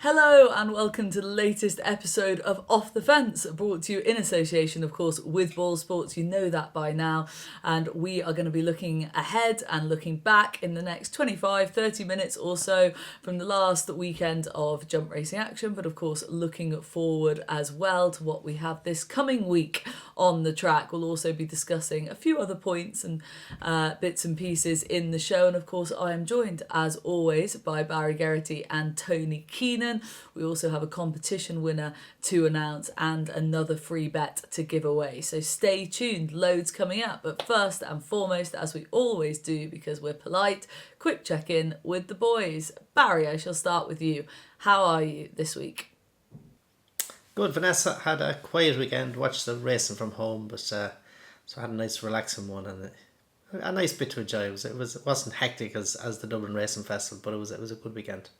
Hello and welcome to the latest episode of Off the Fence, brought to you in association, of course, with BoyleSports. You know that by now. And we are going to be looking ahead and looking back in the next 25-30 minutes or so from the last weekend of jump racing action, but of course looking forward as well to what we have this coming week on the track. We'll also be discussing a few other points and bits and pieces in the show. And of course, I am joined, as always, by Barry Geraghty and Tony Keenan. We also have a competition winner to announce and another free bet to give away. So stay tuned, loads coming up. But first and foremost, as we always do, because we're polite, quick check-in with the boys. Barry, I shall start with you. How are you this week? Good. Vanessa had a quiet weekend, watched the racing from home, but so I had a nice relaxing one and a nice bit to enjoy. It wasn't hectic as the Dublin Racing Festival, but it was a good weekend.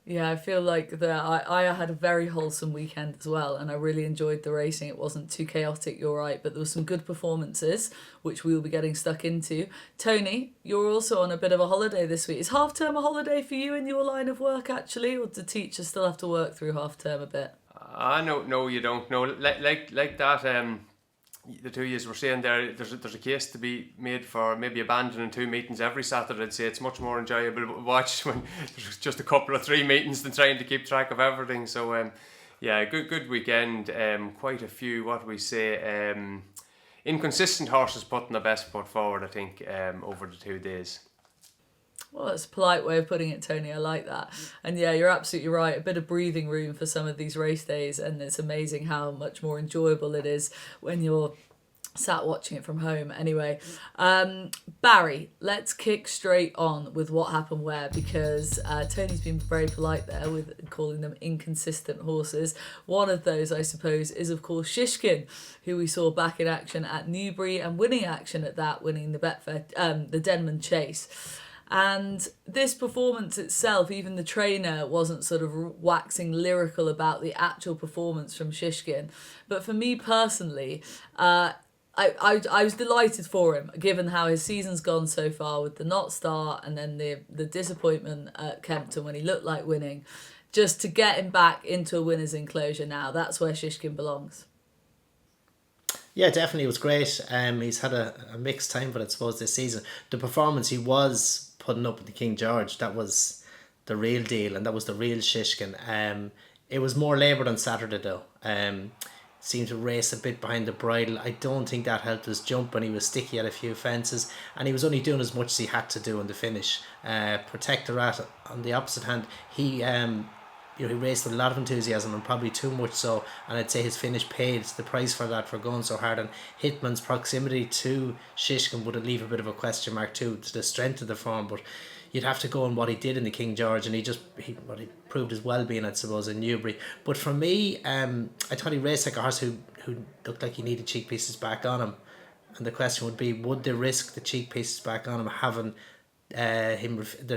Yeah, I feel like I had a very wholesome weekend as well, and I really enjoyed the racing. It wasn't too chaotic, you're right, but there were some good performances, which we will be getting stuck into. Tony, you're also on a bit of a holiday this week. Is half-term a holiday for you in your line of work, actually, or do teachers still have to work through half-term a bit? No, you don't. No, like that. The two years were saying there's a case to be made for maybe abandoning two meetings every Saturday. I'd say it's much more enjoyable to watch when there's just a couple of three meetings than trying to keep track of everything. So yeah, good weekend. Quite a few, what do we say, inconsistent horses putting their best foot forward, I think, over the 2 days. Well, that's a polite way of putting it, Tony. I like that. And yeah, you're absolutely right. A bit of breathing room for some of these race days, and it's amazing how much more enjoyable it is when you're sat watching it from home. Anyway, Barry, let's kick straight on with what happened where, because Tony's been very polite there with calling them inconsistent horses. One of those, I suppose, is of course Shishkin, who we saw back in action at Newbury and winning action at that, winning the Betfair, the Denman Chase. And this performance itself, even the trainer wasn't sort of waxing lyrical about the actual performance from Shishkin. But for me personally, I was delighted for him, given how his season's gone so far with the not start and then the disappointment at Kempton when he looked like winning. Just to get him back into a winner's enclosure now, that's where Shishkin belongs. Yeah, definitely, it was great. He's had a mixed time, but I suppose this season, the performance he was putting up in the King George, that was the real deal, and that was the real Shishkin. It was more laboured on Saturday though. Seemed to race a bit behind the bridle. I don't think that helped his jump, and he was sticky at a few fences, and he was only doing as much as he had to do in the finish. Protectorat, on the opposite hand, he raced with a lot of enthusiasm and probably too much so, and I'd say his finish paid the price for that, for going so hard. And Hitman's proximity to Shishkin would leave a bit of a question mark too, to the strength of the form, but you'd have to go on what he did in the King George, and he proved his well-being, I suppose, in Newbury. But for me, I thought he raced like a horse who looked like he needed cheek pieces back on him, and the question would be, would they risk the cheek pieces back on him, having that he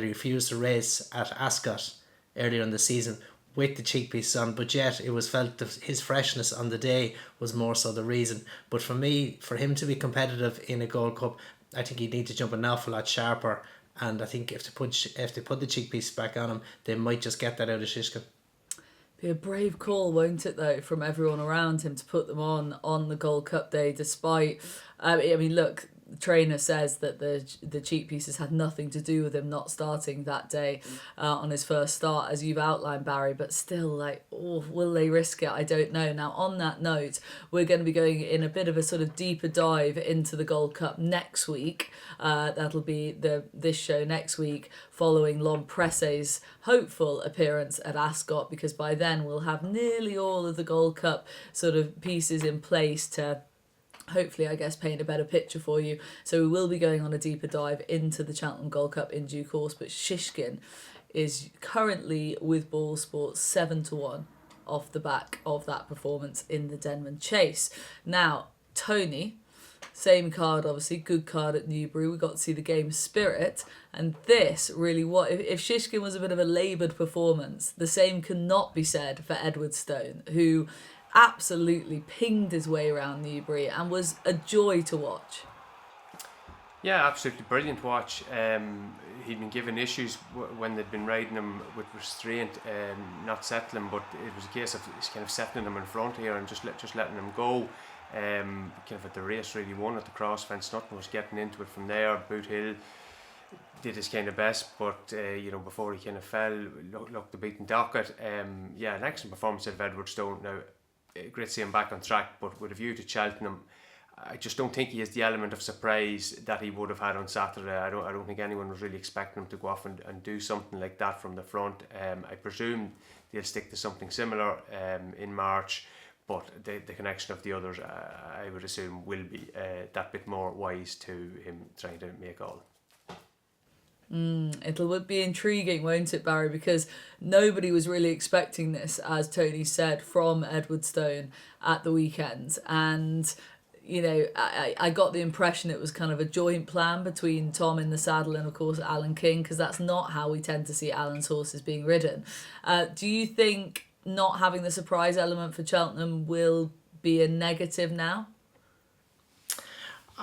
refused to race at Ascot earlier in the season with the cheek pieces on, but yet it was felt that his freshness on the day was more so the reason. But for me, for him to be competitive in a Gold Cup, I think he'd need to jump an awful lot sharper, and I think if they put the cheek pieces back on him, they might just get that out of Shishkin. Be a brave call, won't it, though, from everyone around him to put them on the Gold Cup day, despite look, the trainer says that the cheek pieces had nothing to do with him not starting that day on his first start, as you've outlined, Barry, but still, will they risk it? I don't know. Now, on that note, we're going to be going in a bit of a sort of deeper dive into the Gold Cup next week. That'll be this show next week, following Lon Presse's hopeful appearance at Ascot, because by then we'll have nearly all of the Gold Cup sort of pieces in place to hopefully, I guess, paint a better picture for you. So we will be going on a deeper dive into the Cheltenham Gold Cup in due course, but Shishkin is currently with BoyleSports 7-1 off the back of that performance in the Denman Chase. Now, Tony, same card, obviously, good card at Newbury. We got to see the game spirit, and this really, if Shishkin was a bit of a laboured performance, the same cannot be said for Edwardstone, who absolutely pinged his way around Newbury and was a joy to watch. Yeah, absolutely brilliant watch. He'd been given issues when they'd been riding him with restraint, not settling, but it was a case of kind of settling him in front here and just letting him go. Kind of at the race really won at the cross fence. Nothing was getting into it from there. Boot Hill did his kind of best, but before he kind of fell, looked the beaten docket. Yeah, an excellent performance of Edwardstone. Now, great to see him back on track, but with a view to Cheltenham, I just don't think he has the element of surprise that he would have had on Saturday. I don't think anyone was really expecting him to go off and do something like that from the front. I presume they'll stick to something similar in March, but the connection of the others, I would assume, will be that bit more wise to him trying to make all. It would be intriguing, won't it, Barry? Because nobody was really expecting this, as Tony said, from Edwardstone at the weekend. And I got the impression it was kind of a joint plan between Tom in the saddle and, of course, Alan King, because that's not how we tend to see Alan's horses being ridden. Do you think not having the surprise element for Cheltenham will be a negative now?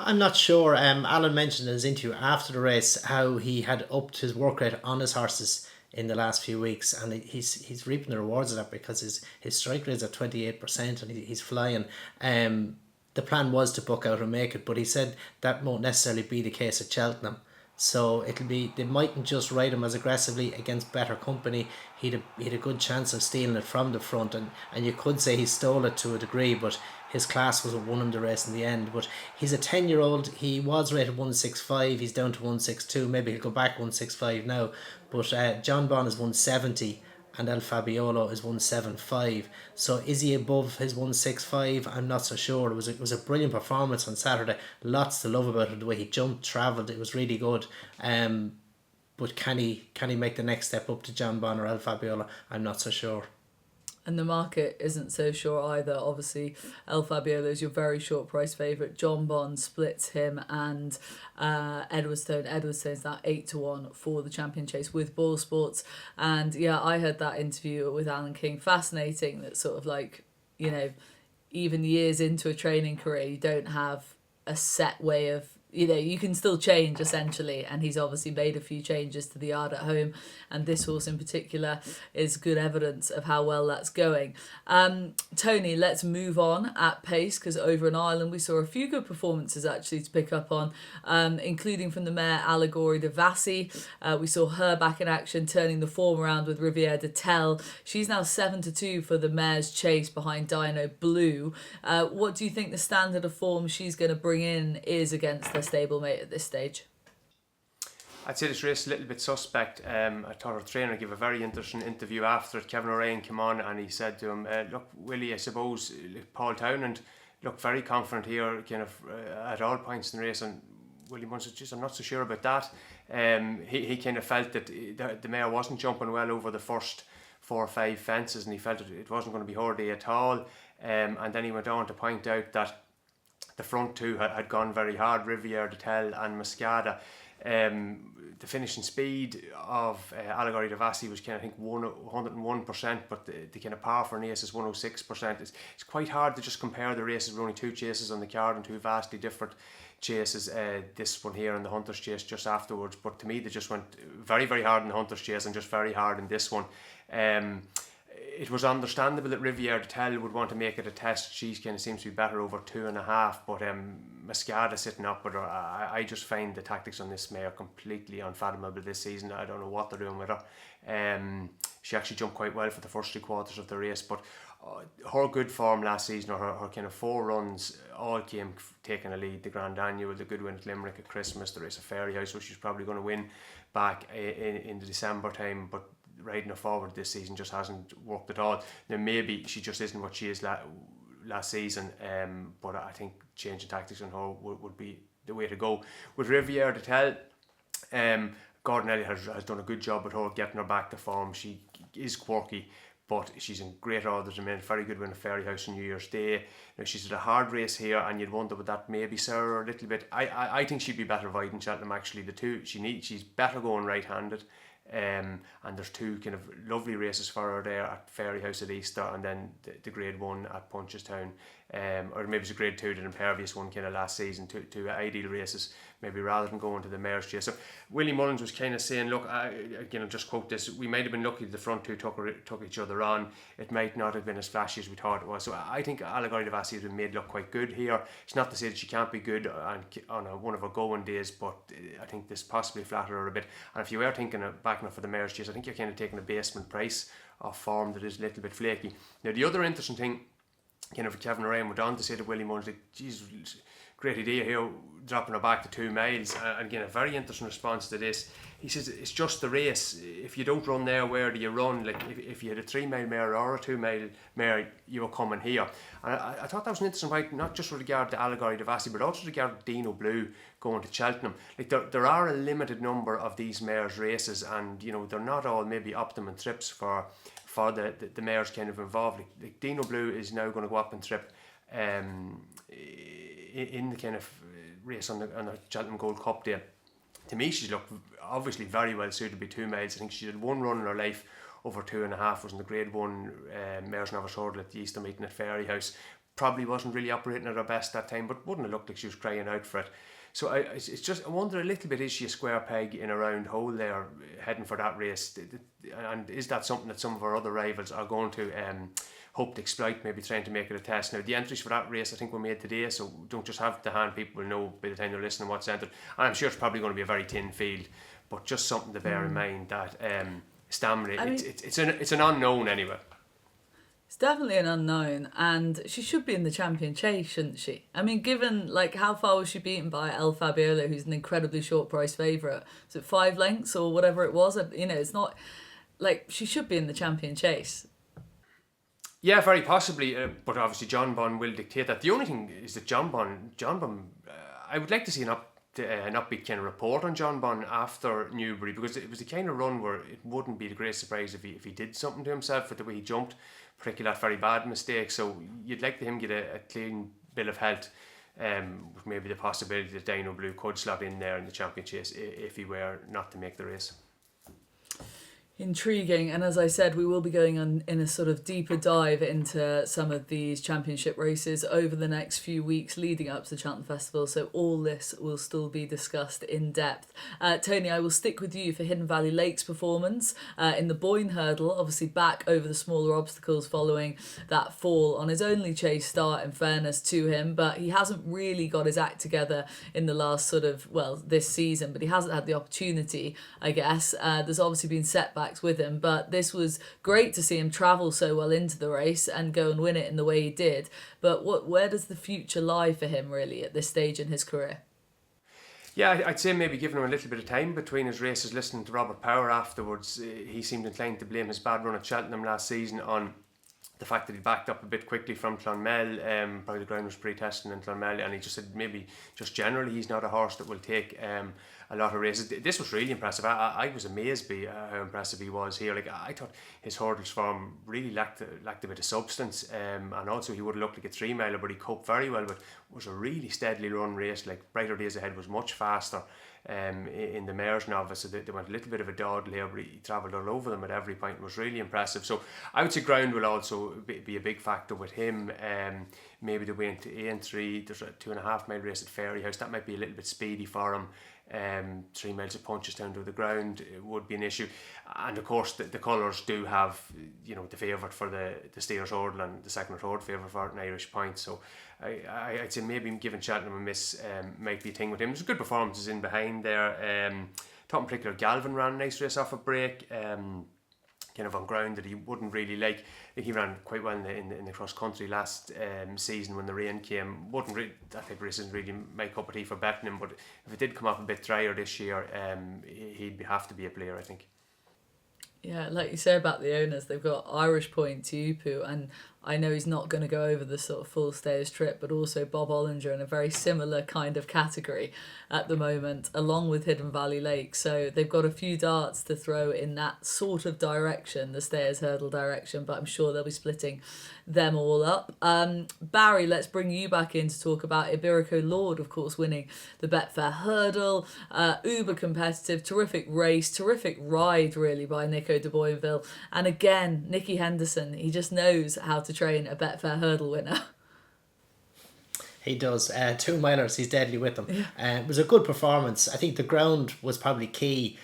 I'm not sure. Alan mentioned in his interview after the race how he had upped his work rate on his horses in the last few weeks, and he's reaping the rewards of that because his strike rate is at 28% and he's flying. The plan was to book out and make it, but he said that won't necessarily be the case at Cheltenham. So they mightn't just ride him as aggressively against better company. He'd a good chance of stealing it from the front, and you could say he stole it to a degree, but his class was what won him the race in the end. But he's a 10-year-old. He was rated 165. He's down to 162. Maybe he'll go back 165 now. But John Bon is 170 and El Fabiolo is 175. So is he above his 165? I'm not so sure. It was a brilliant performance on Saturday. Lots to love about it. The way he jumped, travelled, it was really good. But can he make the next step up to John Bon or El Fabiolo? I'm not so sure. And the market isn't so sure either. Obviously, El Fabiolo is your very short price favourite. John Bond splits him and Edwardstone. Edwardstone's now 8-1 for the champion chase with BoyleSports. And yeah, I heard that interview with Alan King. Fascinating that sort of like, even years into a training career, you don't have a set way of, you can still change essentially, and he's obviously made a few changes to the yard at home, and this horse in particular is good evidence of how well that's going. Tony, let's move on at pace, because over in Ireland we saw a few good performances actually to pick up on, including from the mare Allegory de Vassy. We saw her back in action, turning the form around with Riviere de Tell. She's now 7-2 for the mare's chase behind Dino Blue. What do you think the standard of form she's going to bring in is against her stablemate at this stage? I'd say this race is a little bit suspect. I thought her trainer gave a very interesting interview after it. Kevin O'Ryan came on and he said to him, look, Willie, I suppose Paul Townend looked very confident here kind of at all points in the race, and Willie Mullins said, geez, I'm not so sure about that. He kind of felt that the mare wasn't jumping well over the first 4 or 5 fences, and he felt it wasn't going to be her day at all. And then he went on to point out that the front two had gone very hard, Riviere de Tell and Mascada. The finishing speed of Allegory de Vassy was kind of, I think, 101%, but the kind of power for an ace is 106%. It's quite hard to just compare the races. There were only 2 chases on the card and 2 vastly different chases. This one here and the Hunter's Chase just afterwards, but to me they just went very, very hard in the Hunter's Chase and just very hard in this one. It was understandable that Riviere de Tell would want to make it a test. She kind of seems to be better over 2.5, but Mascada sitting up with her, I just find the tactics on this mare completely unfathomable this season. I don't know what they're doing with her. She actually jumped quite well for the first 3 quarters of the race, but her good form last season, or her kind of 4 runs, all came taking a lead. The Grand Annual, the good win at Limerick at Christmas, the race at Fairyhouse, which she's probably going to win back in the December time, but riding her forward this season just hasn't worked at all. Now maybe she just isn't what she is last season, but I think changing tactics on her would be the way to go. With Riviere de Tell, Gordon Elliott has done a good job with her, getting her back to form. She is quirky, but she's in great order to win. Very good win at Fairyhouse on New Year's Day. Now she's at a hard race here, and you'd wonder would that maybe serve her a little bit. I think she'd be better riding Cheltenham actually. The two she's better going right-handed. And there's 2 kind of lovely races for her there at Fairyhouse at Easter, and then the Grade 1 at Punchestown, or maybe it's a Grade 2, the Impervious one kind of last season, 2 ideal races, maybe rather than going to the Mares' Chase. So Willie Mullins was kind of saying, look, again, I'll just quote this, we might have been lucky the front 2 took each other on. It might not have been as flashy as we thought it was. So I think Allegory Devassi has been made look quite good here. It's not to say that she can't be good on one of her going days, but I think this possibly flattered her a bit. And if you were thinking of backing up for the Mares' Chase, I think you're kind of taking a basement price of form that is a little bit flaky. Now, the other interesting thing, kind of Kevin Ryan went on to say to Willie Mullins, like, geez, great idea here, dropping her back to 2 miles. And again, a very interesting response to this. He says it's just the race. If you don't run there, where do you run? Like if you had a 3 mile mare or a 2 mile mare, you were coming here. And I thought that was an interesting point, not just with regard to Allegory Devassi, but also with regard to Dino Blue going to Cheltenham. Like there are a limited number of these mares races, and you know they're not all maybe optimum trips for the mares kind of involved. Like Dino Blue is now going to go up and trip in the kind of race on the Cheltenham Gold Cup day. To me, she's looked obviously very well suited to be 2 miles. I think she did 1 run in her life over 2.5, was in the Grade 1 Mares Novice Hurdle at the Easter meeting at Fairyhouse. Probably wasn't really operating at her best that time, but wouldn't have looked like she was crying out for it. So I wonder a little bit, is she a square peg in a round hole there heading for that race? And is that something that some of our other rivals are going to hope to exploit, maybe trying to make it a test? Now, the entries for that race I think were made today, so don't just have to hand, people will know by the time they're listening what's entered. And I'm sure it's probably going to be a very thin field, but just something to bear in mind that stamina, it's an unknown anyway. It's definitely an unknown, and she should be in the Champion Chase, shouldn't she? I mean, given like how far was she beaten by El Fabiola, who's an incredibly short price favourite? Was it 5 lengths or whatever it was? You know, it's not like she should be in the Champion Chase. Yeah, very possibly, but obviously John Bon will dictate that. The only thing is that John Bon, I would like to see an upbeat kind of report on John Bon after Newbury, because it was the kind of run where it wouldn't be the great surprise if he did something to himself with the way he jumped, particularly that very bad mistake. So you'd like to him get a clean bill of health, with maybe the possibility that Dino Blue could slot in there in the Champion Chase if he were not to make the race. Intriguing, and as I said, we will be going on in a sort of deeper dive into some of these championship races over the next few weeks leading up to the Cheltenham Festival, so all this will still be discussed in depth. Tony, I will stick with you for Hidden Valley Lake's performance in the Boyne Hurdle, obviously back over the smaller obstacles following that fall on his only chase start, in fairness to him, but he hasn't really got his act together in the last sort of, well, this season, but he hasn't had the opportunity, I guess. There's obviously been setbacks with him, but this was great to see him travel so well into the race and go and win it in the way he did. But where does the future lie for him really at this stage in his career? Yeah, I'd say maybe giving him a little bit of time between his races. Listening to Robert Power afterwards, he seemed inclined to blame his bad run at Cheltenham last season on the fact that he backed up a bit quickly from Clonmel. Probably the ground was pre-testing in Clonmel, and he just said maybe just generally he's not a horse that will take a lot of races. This was really impressive. I was amazed by how impressive he was here. Like I thought his hurdles form really lacked a bit of substance, and also he would have looked like a 3 miler, but he coped very well. But it was a really steadily run race. Like Brighterdaysahead was much faster in the Mares Novice, so they went a little bit of a dawdle here, but he travelled all over them at every point and was really impressive. So I would say ground will also be a big factor with him. Maybe the way into AN3, there's a 2.5 mile race at Fairyhouse, that might be a little bit speedy for him. 3 miles of punches down to the ground would be an issue, and of course the colours do have, you know, the favourite for the Steers Hurdle and the second or third favourite for an Irish point. So I'd say maybe giving Cheltenham a miss might be a thing with him. There's good performances in behind there. Top in particular, Galvin ran a nice race off a break, kind of on ground that he wouldn't really like. I think he ran quite well in the cross country last season when the rain came. That type of race isn't really my cup of tea for betting him, but if it did come up a bit drier this year, he'd have to be a player, I think. Yeah, like you say about the owners, they've got Irish Point, Tupu, and I know he's not going to go over the sort of full Stayers trip, but also Bob Ollinger in a very similar kind of category at the moment, along with Hidden Valley Lake. So they've got a few darts to throw in that sort of direction, the Stayers hurdle direction, but I'm sure they'll be splitting them all up. Barry, let's bring you back in to talk about Iberico Lord, of course, winning the Betfair hurdle. Uber competitive, terrific race, terrific ride really by Nico de Boinville. And again, Nicky Henderson, he just knows how to train a Betfair hurdle winner. He does. 2 milers, he's deadly with them. It was a good performance. I think the ground was probably key,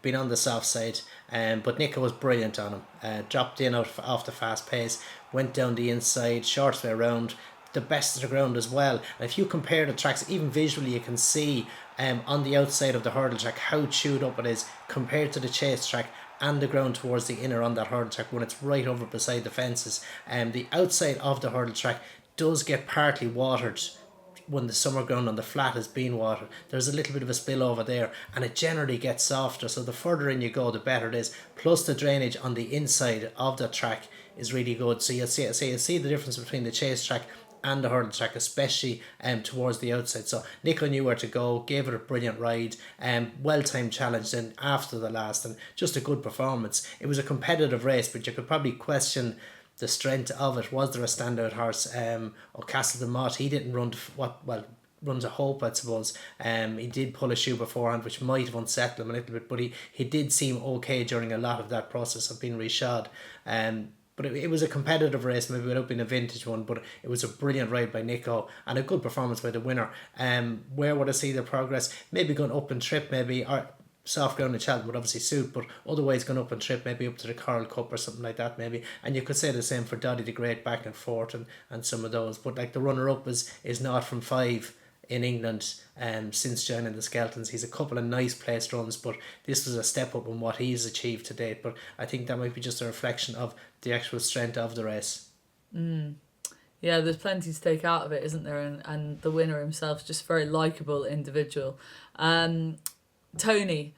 being on the soft side. But Nico was brilliant on him. Dropped in off the fast pace, went down the inside, short way around, the best of the ground as well. And if you compare the tracks, even visually, you can see on the outside of the hurdle track how chewed up it is compared to the chase track and the ground towards the inner on that hurdle track when it's right over beside the fences. The outside of the hurdle track does get partly watered when the summer ground on the flat is being watered. There's a little bit of a spill over there, and it generally gets softer, so the further in you go the better it is. Plus the drainage on the inside of the track is really good, so you'll see the difference between the chase track and the hurdle track, especially towards the outside. So Nico knew where to go, gave it a brilliant ride, well-timed challenge then after the last, and just a good performance. It was a competitive race, but you could probably question the strength of it. Was there a standout horse? Castle de Mott, he didn't run runs a hope, I suppose. He did pull a shoe beforehand, which might have unsettled him a little bit, but he did seem okay during a lot of that process of being reshod. But it was a competitive race, maybe without being a vintage one, but it was a brilliant ride by Nico and a good performance by the winner. Where would I see the progress? Maybe going up and trip, maybe, or soft ground in Cheltenham would obviously suit, but otherwise going up and trip, maybe up to the Coral Cup or something like that, maybe. And you could say the same for Doddy the Great back and forth and some of those. But like the runner-up is not from 5 in England since joining the Skeletons. He's a couple of nice placed runs, but this was a step up in what he's achieved to date. But I think that might be just a reflection of the actual strength of the race. Yeah, there's plenty to take out of it, isn't there? And the winner himself is just a very likeable individual. Tony,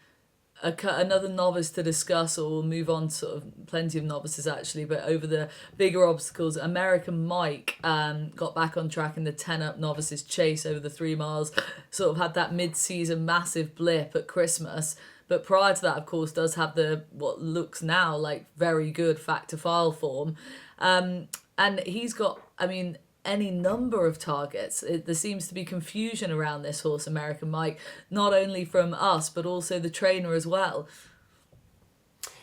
another novice to discuss, or we'll move on to sort of plenty of novices actually, but over the bigger obstacles, American Mike got back on track in the 10-up novices chase over the 3 miles, sort of had that mid-season massive blip at Christmas, but prior to that, of course, does have the what looks now like very good factor file form. And he's got, I mean, any number of targets. There seems to be confusion around this horse, American Mike, not only from us, but also the trainer as well.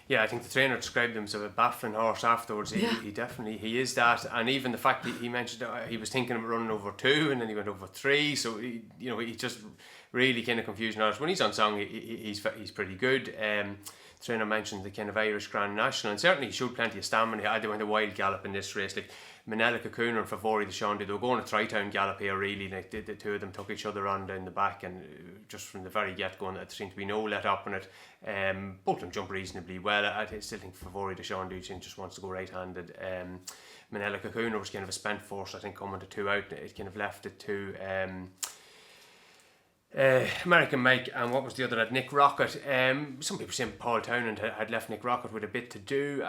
Yeah, I think the trainer described him as a baffling horse afterwards. He definitely, he is that. And even the fact that he mentioned he was thinking of running over 2 and then he went over 3. So, he just really kind of confusing horse. When he's on song, he's pretty good. The trainer mentioned the kind of Irish Grand National, and certainly he showed plenty of stamina. They went a wild gallop in this race. Like Manella Cooner and Favori de Sean, they were going a tri-town gallop here really. Like the two of them took each other on down the back, and just from the very get-go, there seemed to be no let up on it. Both of them jumped reasonably well. I still think Favori de Sean just wants to go right-handed. Manella Cooner was kind of a spent force, I think, coming to 2 out. It kind of left it to American Mike, and what was the other lad? Nick Rocket. Some people saying Paul Townend had left Nick Rocket with a bit to do.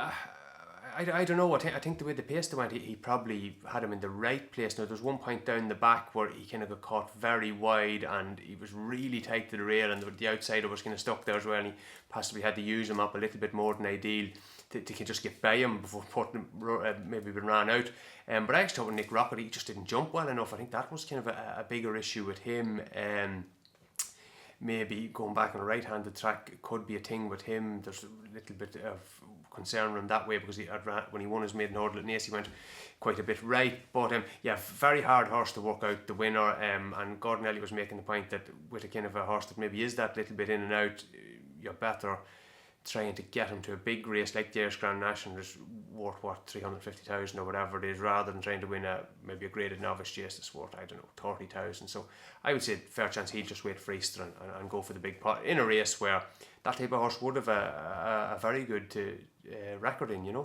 I don't know. I think the way the pace they went, he probably had him in the right place. Now, there was one point down the back where he kind of got caught very wide, and he was really tight to the rail, and the outsider was kind of stuck there as well, and he possibly had to use him up a little bit more than ideal to just get by him before maybe been ran out. But I actually thought with Nick Rocket, he just didn't jump well enough. I think that was kind of a bigger issue with him. Maybe going back on a right-handed track could be a thing with him. There's a little bit of concern around that way, because when he won his maiden hurdle at Naas, he went quite a bit right. But very hard horse to work out the winner. And Gordon Elliott was making the point that with a kind of a horse that maybe is that little bit in and out, you're better trying to get him to a big race like the Irish Grand National is worth 350,000 or whatever it is, rather than trying to win maybe a graded novice chase that's worth 30,000. So I would say fair chance he'd just wait for Easter and go for the big pot in a race where that type of horse would have a very good record in,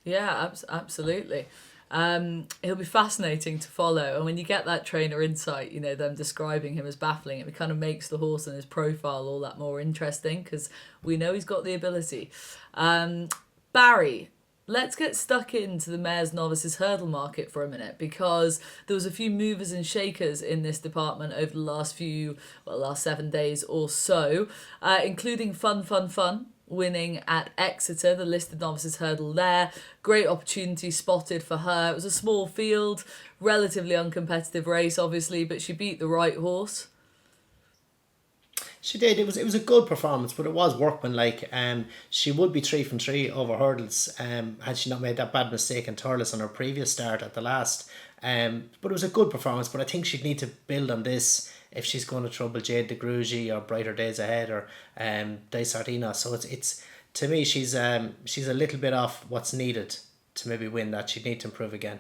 Yeah, absolutely. It'll be fascinating to follow, and when you get that trainer insight, them describing him as baffling, it kind of makes the horse and his profile all that more interesting, because we know he's got the ability. Barry, Let's get stuck into the Mares Novices hurdle market for a minute, because there was a few movers and shakers in this department over the last 7 days or so, including Fun winning at Exeter, the listed novices hurdle there. Great opportunity spotted for her. It was a small field, relatively uncompetitive race obviously, but she beat the right horse. She did. It was a good performance, but it was workmanlike. She would be 3 from 3 over hurdles. Had she not made that bad mistake in Thurles on her previous start at the last. But it was a good performance. But I think she'd need to build on this if she's going to trouble Jade de Grugy or Brighter Days Ahead or Dysartina. So it's to me she's a little bit off what's needed to maybe win that. She'd need to improve again.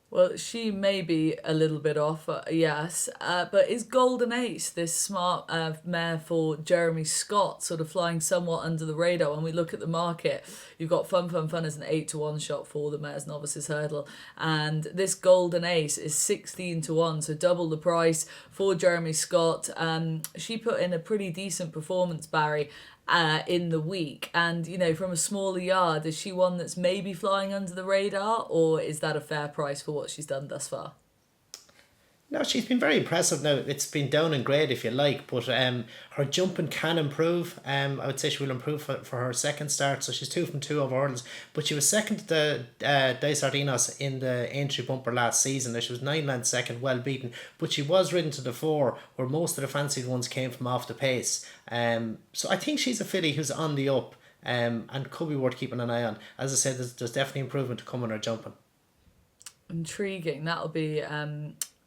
Well, she may be a little bit off, yes, but is Golden Ace, this smart mare for Jeremy Scott, sort of flying somewhat under the radar? When we look at the market, you've got Fun as an 8-1 shot for the Mares Novices hurdle, and this Golden Ace is 16-1, so double the price for Jeremy Scott. She put in a pretty decent performance, Barry, in the week, and from a smaller yard, is she one that's maybe flying under the radar, or is that a fair price for what she's done thus far? No, she's been very impressive now. It's been down in grade if you like, but her jumping can improve. I would say she will improve for her second start. So she's 2 from 2 over hurdles, but she was second to the Dysardinos in the entry bumper last season. Now she was 9 lengths second, well beaten, but she was ridden to the 4, where most of the fancied ones came from off the pace. So I think she's a filly who's on the up, and could be worth keeping an eye on. As I said, there's definitely improvement to come in her jumping. Intriguing. That'll be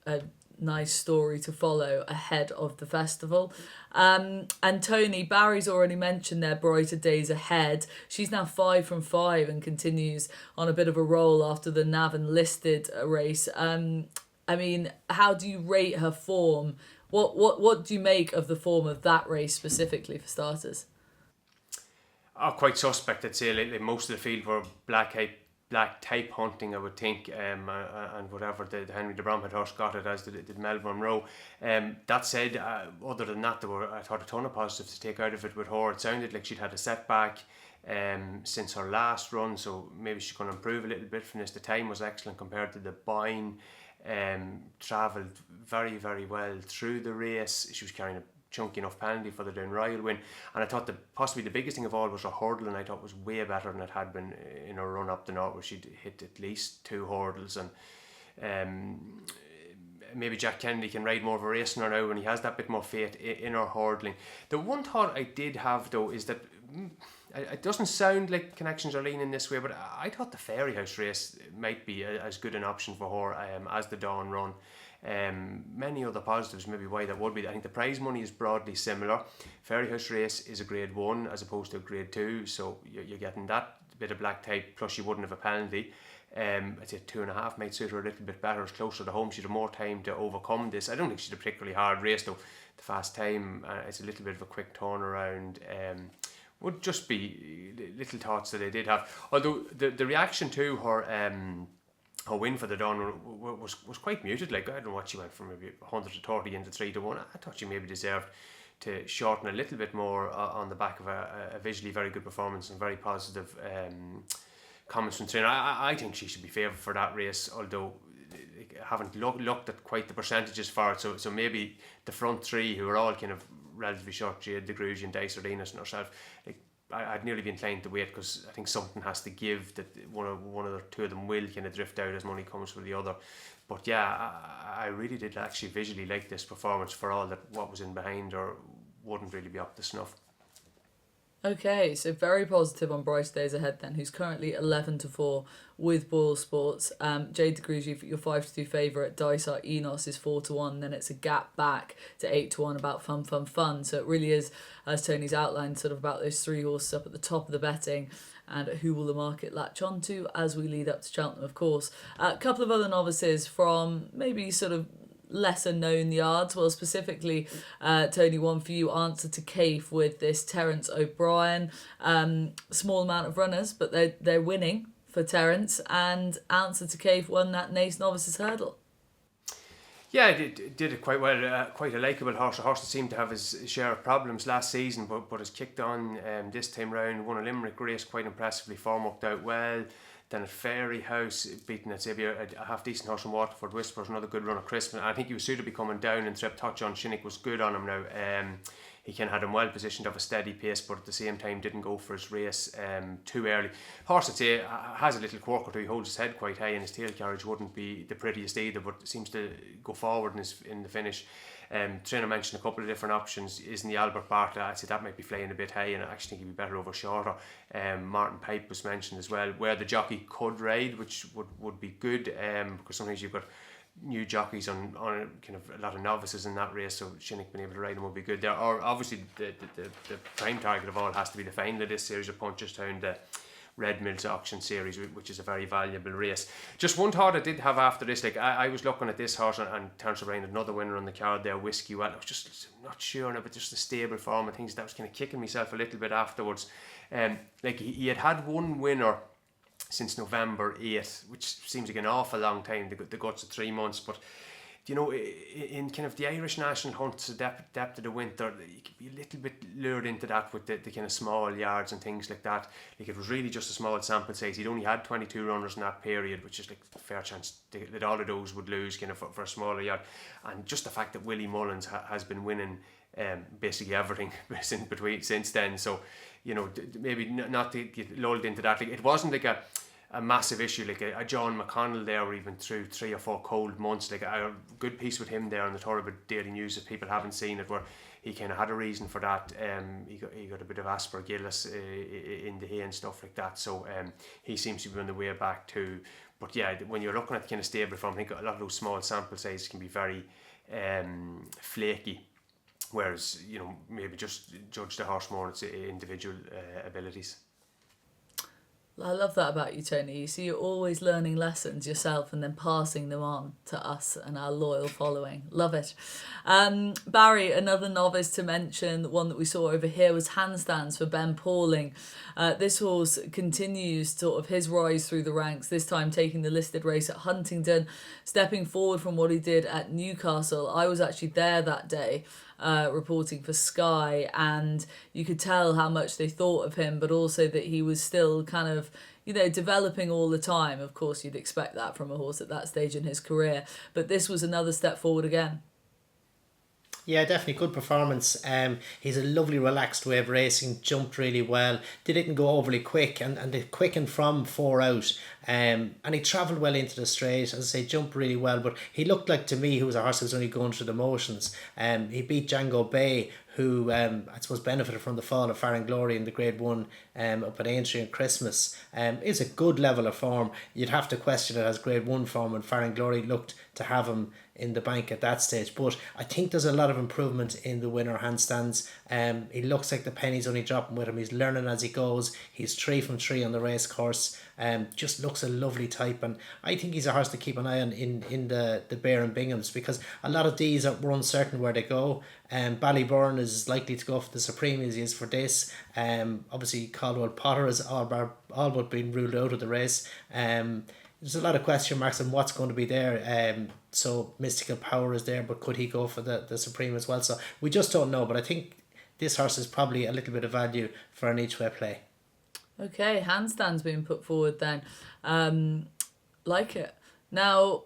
a nice story to follow ahead of the festival. And Tony, Barry's already mentioned their Brighter Days Ahead. She's now 5 from 5 and continues on a bit of a roll after the Navan listed race. I mean, how do you rate her form? What do you make of the form of that race specifically, for starters? Quite suspect, I'd say. Like most of the field were black type hunting, I would think, and whatever the Henry de Bromhead horse got it, as did Melbourne Row. That said, other than that, I thought a ton of positives to take out of it with her. It sounded like she'd had a setback since her last run, so maybe she's going to improve a little bit from this. The time was excellent compared to the Boyne. Travelled very, very well through the race. She was carrying a chunky enough penalty for the Ryle win, and I thought possibly the biggest thing of all was her hurdle, and I thought was way better than it had been in her run up the north, where she'd hit at least 2 hurdles. And maybe Jack Kennedy can ride more of a race in her now when he has that bit more faith in her hurdling. The one thought I did have though is that it doesn't sound like connections are leaning this way, but I thought the Fairy House race might be as good an option for her as the Dawn Run. Many other positives maybe why that would be. I think the prize money is broadly similar. Fairy House race is a grade 1 as opposed to a grade 2, so you're getting that bit of black type, plus you wouldn't have a penalty. I'd say 2.5 might suit her a little bit better. It's closer to home. She'd have more time to overcome this. I don't think she'd a particularly hard race though. The fast time, it's a little bit of a quick turnaround. Would just be little thoughts that I did have. Although the reaction to her win for the Dawn was quite muted. Like, I don't know what she went from, maybe 130 into 3-1. I thought she maybe deserved to shorten a little bit more on the back of a visually very good performance and very positive comments from trainer. I think she should be favoured for that race, although I haven't looked at quite the percentages for it. So maybe the front 3, who are all kind of relatively short, Jade de Grugy and Dysardinos and herself, I'd nearly be inclined to wait, because I think something has to give, that one of the 2 of them will kind of drift out as money comes for the other. But yeah, I really did actually visually like this performance, for all that what was in behind her wouldn't really be up to snuff. Okay, so very positive on Brighter Days Ahead then, who's currently 11-4 with BoyleSports. Jade de Grugy, your 5-2 favourite. Dysart Enos is 4-1. Then it's a gap back to 8-1 about Fun. So it really is, as Tony's outlined, sort of about those 3 horses up at the top of the betting, and who will the market latch onto as we lead up to Cheltenham, of course. A couple of other novices from maybe sort of lesser known yards. Well, specifically, Tony, one for you, Answer to Cafe with this Terence O'Brien. Small amount of runners, but they're winning for Terence, and Answer to Cafe won that Nace Novices hurdle. Yeah, it did it quite well. Quite a likeable horse. A horse that seemed to have his share of problems last season, but has kicked on this time round. Won a Limerick race quite impressively. Form worked out well. Then at Fairy House, beating at maybe a half decent horse from Waterford Whispers, another good run of Christmas. I think he was suited to be coming down, and Trip Touch on Shinnick was good on him now. He kind of had him well positioned to have a steady pace, but at the same time didn't go for his race too early. Horse, I'd say, has a little quirk or two. He holds his head quite high, and his tail carriage wouldn't be the prettiest either, but seems to go forward in the finish. Trainer mentioned a couple of different options. Isn't the Albert Bartlett? I'd say that might be flying a bit high, and I actually think he'd be better over shorter. Martin Pipe was mentioned as well, where the jockey could ride, which would be good, because sometimes you've got new jockeys on kind of a lot of novices in that race, so Shinnick being able to ride them would be good there. Or obviously the prime target of all has to be the final of this series of Punchestown, the Red Mills Auction Series, which is a very valuable race. Just one thought I did have after this, like I was looking at this horse, and Terence O'Brien had another winner on the card there, Whiskey Well. I was just not sure about just the stable form and things. That was kind of kicking myself a little bit afterwards. Like he had one winner since November 8th, which seems like an awful long time, the guts of 3 months, but you know, in kind of the Irish national hunts, the depth of the winter, you could be a little bit lured into that with the kind of small yards and things like that. Like it was really just a small sample size. He'd only had 22 runners in that period, which is like a fair chance that all of those would lose kind of for a smaller yard. And just the fact that Willie Mullins has been winning basically everything since then. So, you know, maybe not to get lulled into that. Like, it wasn't like a massive issue, like a John McConnell there, or even through 3 or 4 cold months. Like a good piece with him there on the Torrid Daily News, if people haven't seen it, where he kind of had a reason for that. He got a bit of aspergillus in the hay and stuff like that, so he seems to be on the way back too. But yeah, when you're looking at the kind of stable form, I think a lot of those small sample sizes can be very flaky, whereas, you know, maybe just judge the horse more on its individual abilities. I love that about you, Tony. You see, you're always learning lessons yourself and then passing them on to us and our loyal following. Love it. Barry, another novice to mention, the one that we saw over here was Handstands for Ben Pauling. This horse continues sort of his rise through the ranks, this time taking the listed race at Huntingdon, stepping forward from what he did at Newcastle. I was actually there that day, reporting for Sky, and you could tell how much they thought of him, but also that he was still kind of, you know, developing all the time. Of course, you'd expect that from a horse at that stage in his career, but this was another step forward again. Yeah, definitely good performance. He's a lovely relaxed way of racing, jumped really well. They didn't go overly quick, and they quickened from 4 out. And he travelled well into the straight, as I say, jumped really well. But he looked like, to me, who was a horse who was only going through the motions. He beat Django Bay, who I suppose benefited from the fall of Farron Glory in the Grade 1 up at Aintree on Christmas. It's a good level of form. You'd have to question it as Grade 1 form, and Farron Glory looked to have him in the bank at that stage. But I think there's a lot of improvement in the winner Handstands. He looks like the penny's only dropping with him. He's learning as he goes. He's 3 from 3 on the race course. Just looks a lovely type, and I think he's a horse to keep an eye on in the Bear and Binghams, because a lot of these were uncertain where they go. Ballyburn is likely to go for the Supreme as he is for this. Obviously Caldwell Potter is all but been ruled out of the race. There's a lot of question marks on what's going to be there. So Mystical Power is there, but could he go for the Supreme as well? So we just don't know, but I think this horse is probably a little bit of value for an each way play. Okay, Handstands being put forward then. Like it. Now,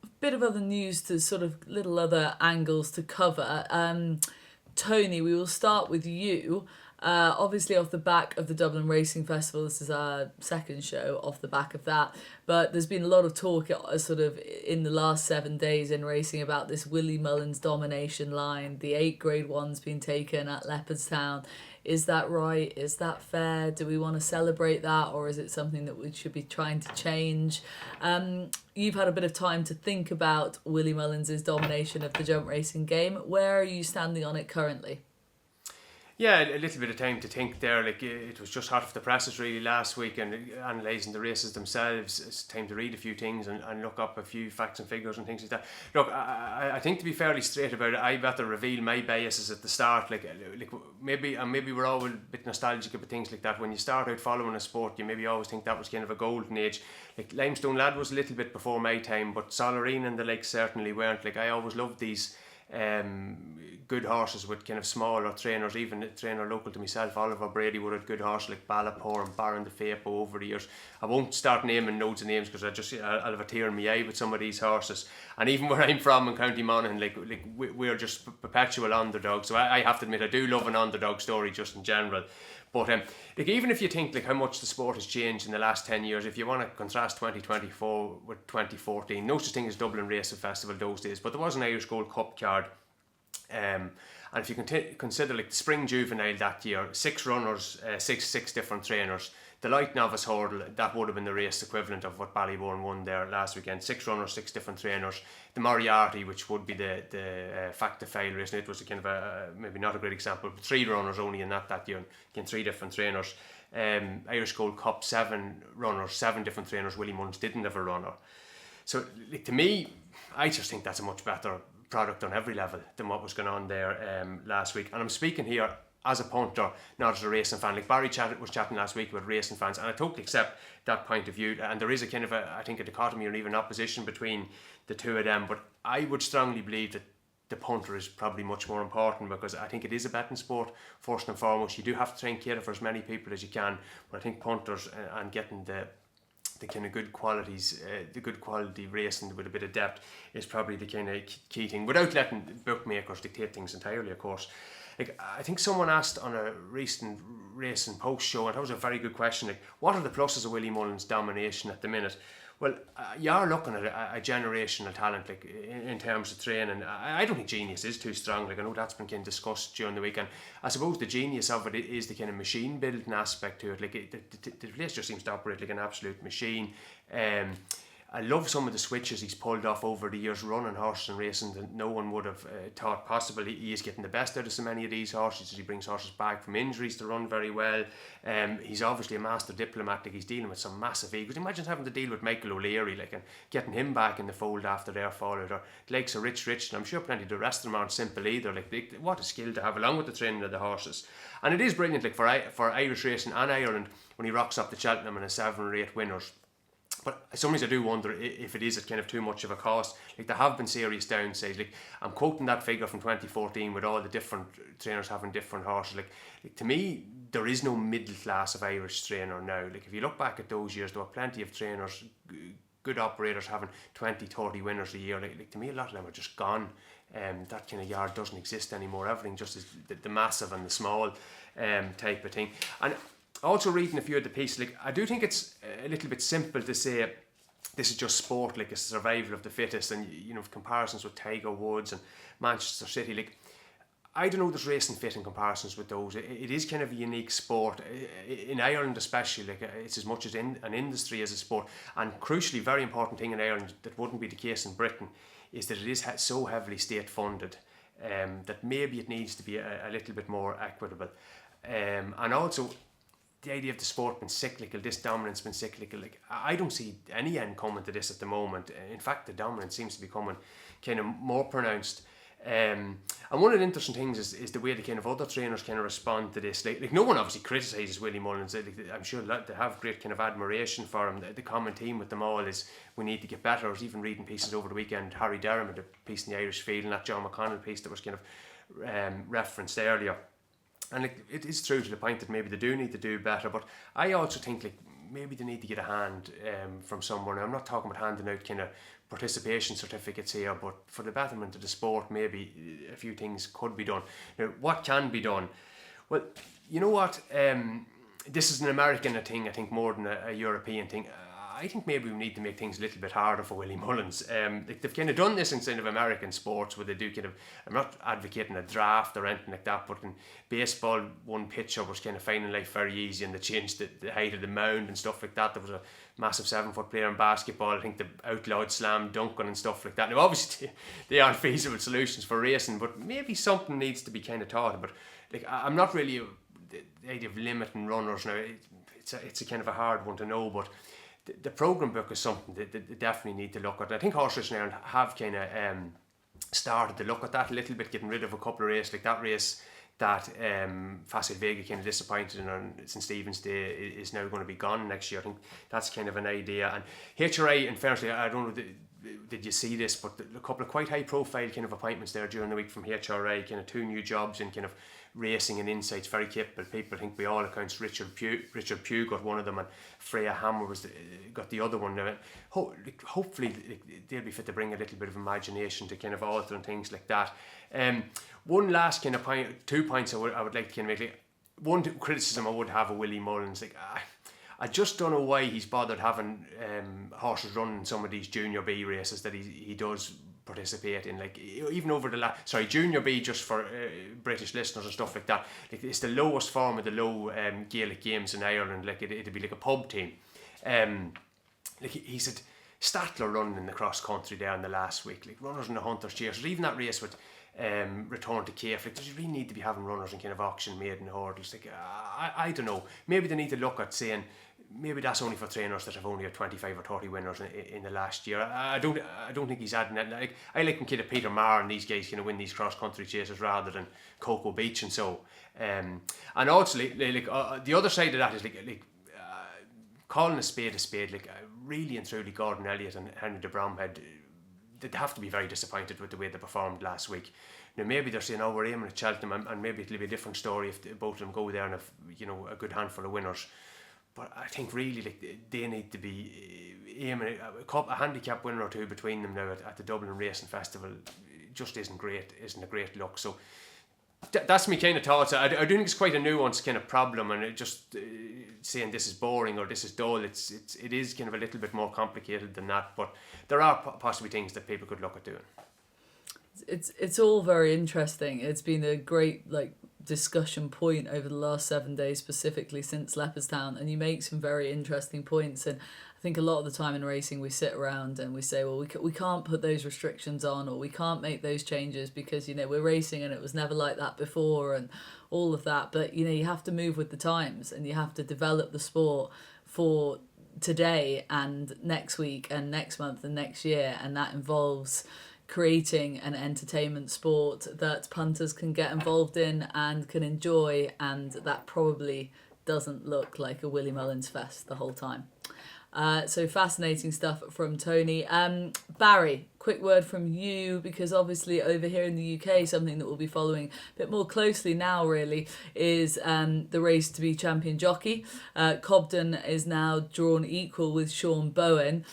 a bit of other news to sort of little other angles to cover. Tony, we will start with you. Obviously off the back of the Dublin Racing Festival, this is our second show off the back of that, but there's been a lot of talk sort of in the last 7 days in racing about this Willie Mullins domination line, the 8 Grade 1s being taken at Leopardstown. Is that right? Is that fair? Do we want to celebrate that, or is it something that we should be trying to change? You've had a bit of time to think about Willie Mullins' domination of the jump racing game. Where are you standing on it currently? Yeah, a little bit of time to think there. Like it was just hot off the presses really last week, and analysing the races themselves. It's time to read a few things and look up a few facts and figures and things like that. Look, I think to be fairly straight about it, I'd rather reveal my biases at the start. Like maybe we're all a bit nostalgic about things like that. When you start out following a sport, you maybe always think that was kind of a golden age. Like Limestone Lad was a little bit before my time, but Solarine and the like certainly weren't. Like I always loved these good horses with kind of smaller trainers. Even a trainer local to myself, Oliver Brady, would have good horses like Ballapore and Baron the Fapo over the years. I won't start naming loads of names because I'll have a tear in my eye with some of these horses. And even where I'm from in County Monaghan, like we're just perpetual underdogs. So I have to admit I do love an underdog story just in general. But like even if you think like how much the sport has changed in the last 10 years, if you want to contrast 2024 with 2014, no such thing as Dublin Racing Festival those days, but there was an Irish Gold Cup card. And if you consider like the Spring Juvenile that year, 6 runners, six different trainers. The light novice hurdle, that would have been the race equivalent of what Ballybourne won there last weekend. 6 runners, 6 different trainers. The Moriarty, which would be the fact to fail race, and it was a kind of maybe not a great example, but 3 runners only in that year, again 3 different trainers. Irish Gold Cup, 7 runners, 7 different trainers. Willie Mullins didn't have a runner. So like, to me, I just think that's a much better product on every level than what was going on there last week. And I'm speaking here as a punter, not as a racing fan. Like Barry was chatting last week about racing fans, and I totally accept that point of view. And there is a kind of I think a dichotomy or even opposition between the two of them. But I would strongly believe that the punter is probably much more important, because I think it is a betting sport first and foremost. You do have to try and cater for as many people as you can, but I think punters and getting the kind of good qualities, the good quality racing with a bit of depth is probably the kind of key thing, without letting bookmakers dictate things entirely, of course. Like I think someone asked on a recent racing post show, and that was a very good question, like what are the pluses of Willie Mullins' domination at the minute? Well, you are looking at a generational talent, like in terms of training. I don't think genius is too strong. Like I know that's been kind of discussed during the weekend. I suppose the genius of it is the kind of machine building aspect to it. Like the place just seems to operate like an absolute machine. I love some of the switches he's pulled off over the years running horses and racing that no one would have thought possible. He is getting the best out of so many of these horses. He brings horses back from injuries to run very well. He's obviously a master diplomat. Like he's dealing with some massive egos. Imagine having to deal with Michael O'Leary, like, and getting him back in the fold after their fallout. Or the likes of Rich, and I'm sure plenty of the rest of them aren't simple either. Like what a skill to have along with the training of the horses. And it is brilliant, like for Irish racing and Ireland, when he rocks up the Cheltenham in a 7 or 8 winners. But sometimes I do wonder if it is at kind of too much of a cost. Like there have been serious downsides. Like I'm quoting that figure from 2014 with all the different trainers having different horses. Like to me, there is no middle class of Irish trainer now. Like if you look back at those years, there were plenty of trainers, good operators having 20, 30 winners a year. Like to me, a lot of them are just gone. That kind of yard doesn't exist anymore. Everything just is the massive and the small type of thing. And also reading a few of the pieces, like I do think it's a little bit simple to say this is just sport, like a survival of the fittest, and you know comparisons with Tiger Woods and Manchester City. Like I don't know, there's racing fit in comparisons with those. It is kind of a unique sport in Ireland, especially. Like it's as much as an industry as a sport, and crucially, very important thing in Ireland that wouldn't be the case in Britain is that it is so heavily state funded that maybe it needs to be a little bit more equitable, and also. The idea of the sport being cyclical, this dominance been cyclical, like I don't see any end coming to this at the moment. In fact, the dominance seems to be becoming kind of more pronounced. And one of the interesting things is the way the kind of other trainers kind of respond to this. Like no one obviously criticises Willie Mullins. Like, I'm sure they have great kind of admiration for him. The common theme with them all is we need to get better. I was even reading pieces over the weekend. Harry Derham had a piece in the Irish Field, and that John McConnell piece that was kind of referenced earlier. And like, it is true to the point that maybe they do need to do better, but I also think like maybe they need to get a hand from someone. I'm not talking about handing out kind of participation certificates here, but for the betterment of the sport, maybe a few things could be done. Now, what can be done? Well, you know what? This is an American thing, I think, more than a European thing. I think maybe we need to make things a little bit harder for Willie Mullins. They've kind of done this in kind of American sports where they do kind of, I'm not advocating a draft or anything like that, but in baseball, one pitcher was kind of finding life very easy, and they changed the height of the mound and stuff like that. There was a massive 7-foot player in basketball. I think they outlawed slam dunking and stuff like that. Now obviously they aren't feasible solutions for racing, but maybe something needs to be kind of taught about. Like, I'm not really the idea of limiting runners now. It's a kind of a hard one to know, but the programme book is something that they definitely need to look at. I think Horse Racing Ireland have kind of started to look at that a little bit, getting rid of a couple of races, like that race that Facile Vega kind of disappointed in on St Stephen's Day is now going to be gone next year. I think that's kind of an idea. And HRA, in fairness, I don't know, did you see this, but a couple of quite high profile kind of appointments there during the week from HRA, kind of 2 new jobs in kind of racing and insights, very capable people. I think by all accounts Richard Pugh got one of them, and Freya Hammer got the other one. Now, hopefully they'll be fit to bring a little bit of imagination to kind of altering things like that. One last kind of point, 2 points I would like to kind of make. Like, one criticism I would have of Willie Mullins, like I just don't know why he's bothered having horses running some of these Junior B races that he does participate in. Like, even over the Junior B, just for British listeners and stuff like that, like, it's the lowest form of the low Gaelic games in Ireland. Like, it'd be like a pub team. Like he said, Statler running in the cross country there in the last week, like runners in the Hunters Chase, even that race with Return to Cafe, like, does you really need to be having runners in kind of auction maiden hurdles? Like, I don't know, maybe they need to look at saying maybe that's only for trainers that have only had 25 or 30 winners in the last year. I don't think he's adding that. Like, I like him kind of Peter Marr and these guys kind of win these cross country chases rather than Cocoa Beach and so. And also the other side of that is calling a spade, like really and truly Gordon Elliott and Henry de Bromhead, they'd have to be very disappointed with the way they performed last week. Now maybe they're saying, we're aiming at Cheltenham, and maybe it'll be a different story if both of them go there and have, a good handful of winners. But I think really they need to be aiming a handicap winner or two between them now at the Dublin Racing Festival. It just isn't a great look. So that's my kind of thoughts. I do think it's quite a nuanced kind of problem, and it just saying this is boring or this is dull. It is kind of a little bit more complicated than that. But there are possibly things that people could look at doing. It's all very interesting. It's been a great discussion point over the last 7 days, specifically since Leopardstown, and you make some very interesting points. And I think a lot of the time in racing we sit around and we say, well, we can't put those restrictions on, or we can't make those changes because we're racing and it was never like that before and all of that. But you have to move with the times, and you have to develop the sport for today and next week and next month and next year, and that involves creating an entertainment sport that punters can get involved in and can enjoy, and that probably doesn't look like a Willie Mullins fest the whole time. So fascinating stuff from Tony. Barry, quick word from you, because obviously over here in the UK, something that we'll be following a bit more closely now really is the race to be champion jockey. Cobden is now drawn equal with Sean Bowen.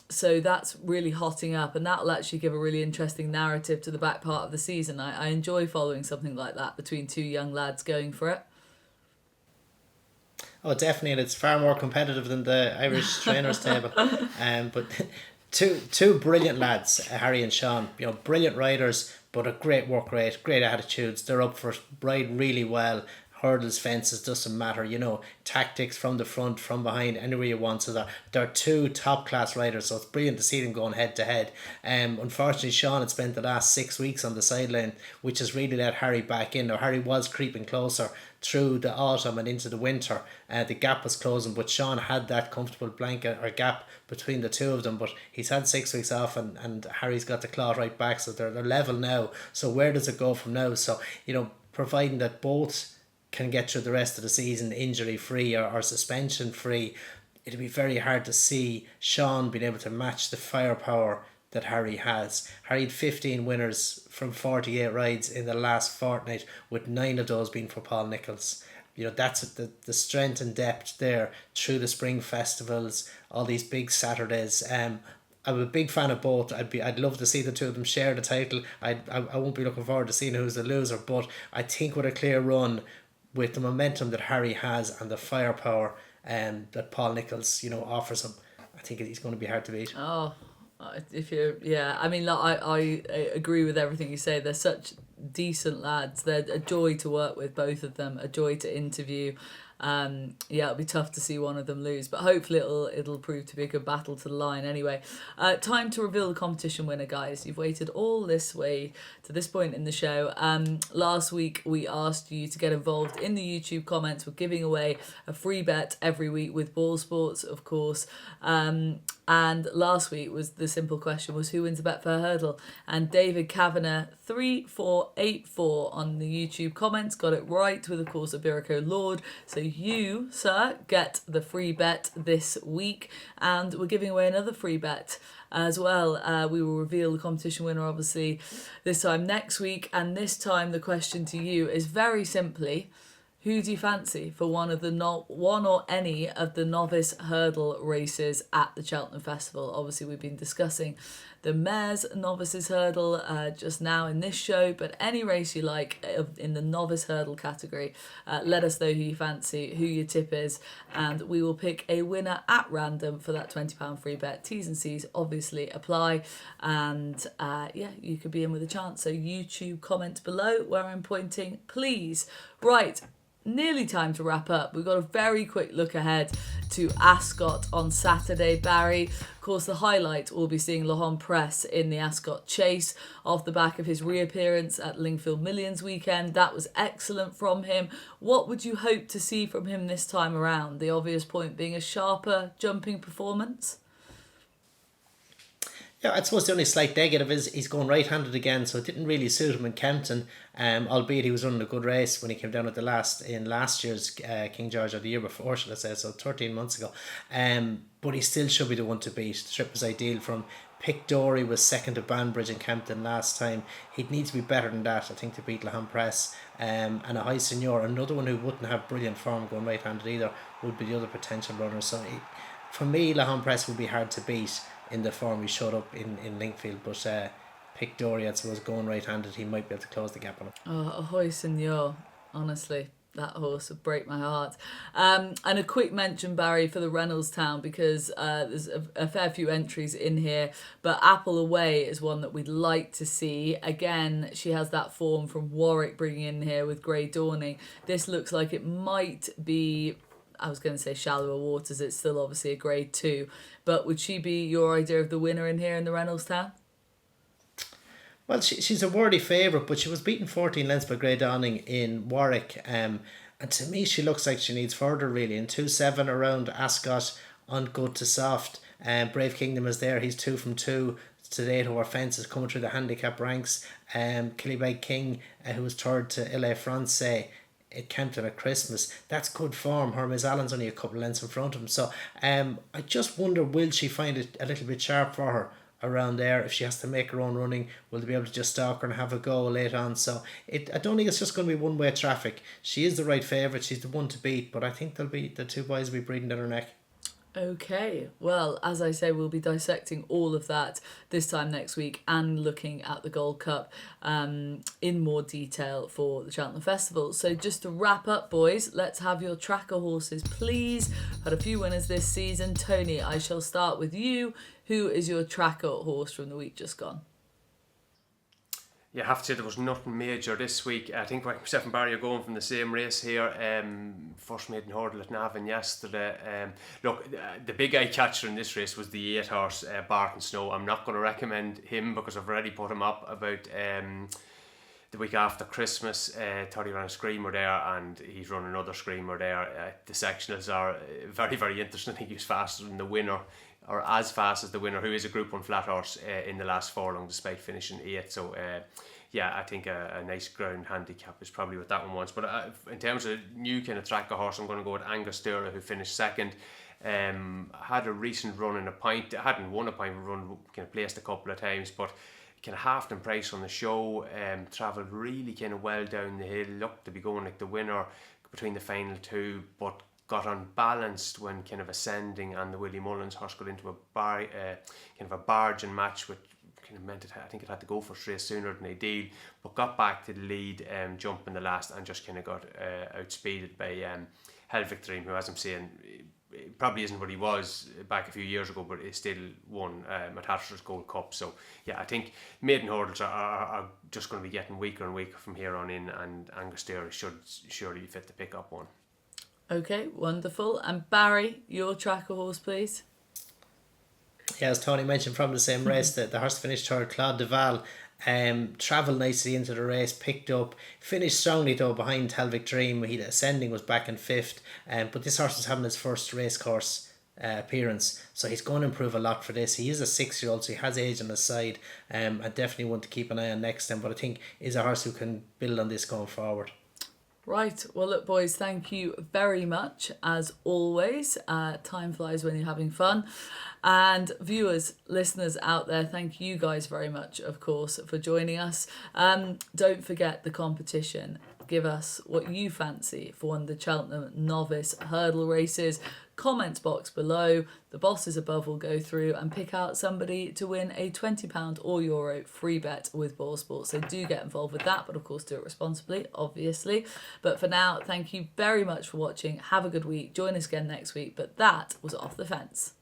So that's really hotting up, and that'll actually give a really interesting narrative to the back part of the season. I enjoy following something like that between two young lads going for it. Oh, definitely, and it's far more competitive than the Irish trainers table. But two brilliant lads, Harry and Sean. Brilliant riders, but a great work rate, great attitudes. They're up for ride really well. Hurdles, fences, doesn't matter. Tactics from the front, from behind, anywhere you want. So they're two top class riders. So it's brilliant to see them going head to head. Unfortunately, Sean had spent the last 6 weeks on the sideline, which has really let Harry back in. Now Harry was creeping closer through the autumn and into the winter. The gap was closing, but Sean had that comfortable blanket or gap between the two of them. But he's had 6 weeks off, and Harry's got the claw right back. So they're level now. So where does it go from now? So providing that both can get through the rest of the season injury free or suspension free, it'll be very hard to see Sean being able to match the firepower that Harry has. Harry had 15 winners from 48 rides in the last fortnight, with 9 of those being for Paul Nicholls. That's the strength and depth there through the spring festivals, all these big Saturdays. I'm a big fan of both. I'd love to see the two of them share the title. I won't be looking forward to seeing who's the loser, but I think with a clear run, with the momentum that Harry has and the firepower that Paul Nicholls offers him, think he's going to be hard to beat. Oh, if you're, yeah, I mean, like, I agree with everything you say. They're such decent lads. They're a joy to work with, both of them, a joy to interview. It'll be tough to see one of them lose, but hopefully it'll prove to be a good battle to the line anyway. Time to reveal the competition winner, guys. You've waited all this way to this point in the show. Last week we asked you to get involved in the YouTube comments. We're giving away a free bet every week with BoyleSports, of course. And last week was the simple question was who wins the Betfair hurdle, and David Kavanagh 3484 on the YouTube comments got it right with, of course, a Biraco Lord. So you, sir, get the free bet this week, and we're giving away another free bet as well. We will reveal the competition winner, obviously, this time next week, and this time the question to you is very simply, who do you fancy for one or any of the novice hurdle races at the Cheltenham Festival? Obviously, we've been discussing the Mares Novices Hurdle just now in this show, but any race you like in the novice hurdle category, let us know who you fancy, who your tip is, and we will pick a winner at random for that £20 free bet. T&Cs obviously apply, and you could be in with a chance. So YouTube comment below where I'm pointing, please. Right. Nearly time to wrap up. We've got a very quick look ahead to Ascot on Saturday, Barry. Of course, the highlight will be seeing Laurent Press in the Ascot Chase off the back of his reappearance at Lingfield Millions weekend. That was excellent from him. What would you hope to see from him this time around? The obvious point being a sharper jumping performance? Yeah, I suppose the only slight negative is he's going right-handed again, so it didn't really suit him in Kempton. Albeit he was running a good race when he came down at last year's King George, or the year before, should I say, so 13 months ago. But he still should be the one to beat. The trip was ideal from Pick Dory, was second to Banbridge in Kempton last time. He'd need to be better than that, I think, to beat Lahan Press. And a High Seigneur, another one who wouldn't have brilliant form going right-handed either, would be the other potential runner. So for me, Lahan Press would be hard to beat in the form he showed up in Lingfield, but Pick Dory, I suppose, going right-handed, he might be able to close the gap on him. Oh, Ahoy Seigneur, honestly, that horse would break my heart. And a quick mention, Barry, for the Reynoldstown, because there's a fair few entries in here, but Apple Away is one that we'd like to see. Again, she has that form from Warwick bringing in here with Grey Dawning. This looks like it might be, I was going to say shallower waters, it's still obviously a grade 2, but would she be your idea of the winner in here in the Reynoldstown? Well, she's a worthy favourite, but she was beaten 14 lengths by Grey Dawning in Warwick, and to me she looks like she needs further really. In 2-7 around Ascot, on good to soft, Brave Kingdom is there, he's 2 from 2 today to our fences coming through the handicap ranks. Killybeg King, who was third to Ile Francais at Kempton at Christmas, that's good form. Hermes Allen's only a couple of lengths in front of him, so I just wonder, will she find it a little bit sharp for her around there? If she has to make her own running, will they be able to just stalk her and have a go later on? So I don't think it's just going to be one-way traffic. She is the right favourite, she's the one to beat, but I think the two boys will be breathing down her neck. Okay, well, as I say, we'll be dissecting all of that this time next week and looking at the Gold Cup in more detail for the Cheltenham Festival. So just to wrap up, boys, let's have your tracker horses, please. Had a few winners this season. Tony, I shall start with you. Who is your tracker horse from the week just gone? Yeah, I have to say there was nothing major this week. I think myself and Barry are going from the same race here. First maiden hurdle at Navan yesterday. Look, the big eye catcher in this race was the 8 horse Barton Snow. I'm not going to recommend him because I've already put him up about the week after Christmas. Thought he ran a screamer there, and he's run another screamer there. The sectionals are very, very interesting. I think he's faster than the winner, or as fast as the winner, who is a Group 1 flat horse in the last furlong despite finishing 8th. So I think a nice ground handicap is probably what that one wants. But in terms of new kind of tracker horse, I'm going to go with Angus Dura, who finished 2nd. Had a recent run in a pint. Hadn't won a pint run, kind of placed a couple of times, but kind of halved in price on the show. Travelled really kind of well down the hill. Looked to be going like the winner between the final two, but got unbalanced when kind of ascending, and the Willie Mullins horse got into a kind of a barging match, which kind of meant I think it had to go for straight sooner than ideal, but got back to the lead, jump in the last, and just kind of got outspeeded by Helvig Dream, who, as I'm saying, it probably isn't what he was back a few years ago, but he still won a Tattersalls Gold Cup. So yeah, I think maiden hurdles are just going to be getting weaker and weaker from here on in, and Angostura should surely be fit to pick up one. Okay, wonderful. And Barry, your tracker horse, please. Yeah, as Tony mentioned, from the same race, the horse finished third, Claude Duval. Travelled nicely into the race, picked up, finished strongly though behind Helvic Dream. He ascending was back in fifth, but this horse was having his first race course appearance, so he's going to improve a lot for this. He is a 6-year-old, so he has age on his side. I definitely want to keep an eye on next time, but I think he's a horse who can build on this going forward. Right, well look boys, thank you very much as always. Time flies when you're having fun. And viewers, listeners out there, thank you guys very much, of course, for joining us. Don't forget the competition. Give us what you fancy for one of the Cheltenham novice hurdle races. Comment box below. The bosses above will go through and pick out somebody to win a £20 or euro free bet with BoyleSports. So do get involved with that, but of course do it responsibly, obviously. But for now, thank you very much for watching. Have a good week. Join us again next week. But that was Off the Fence.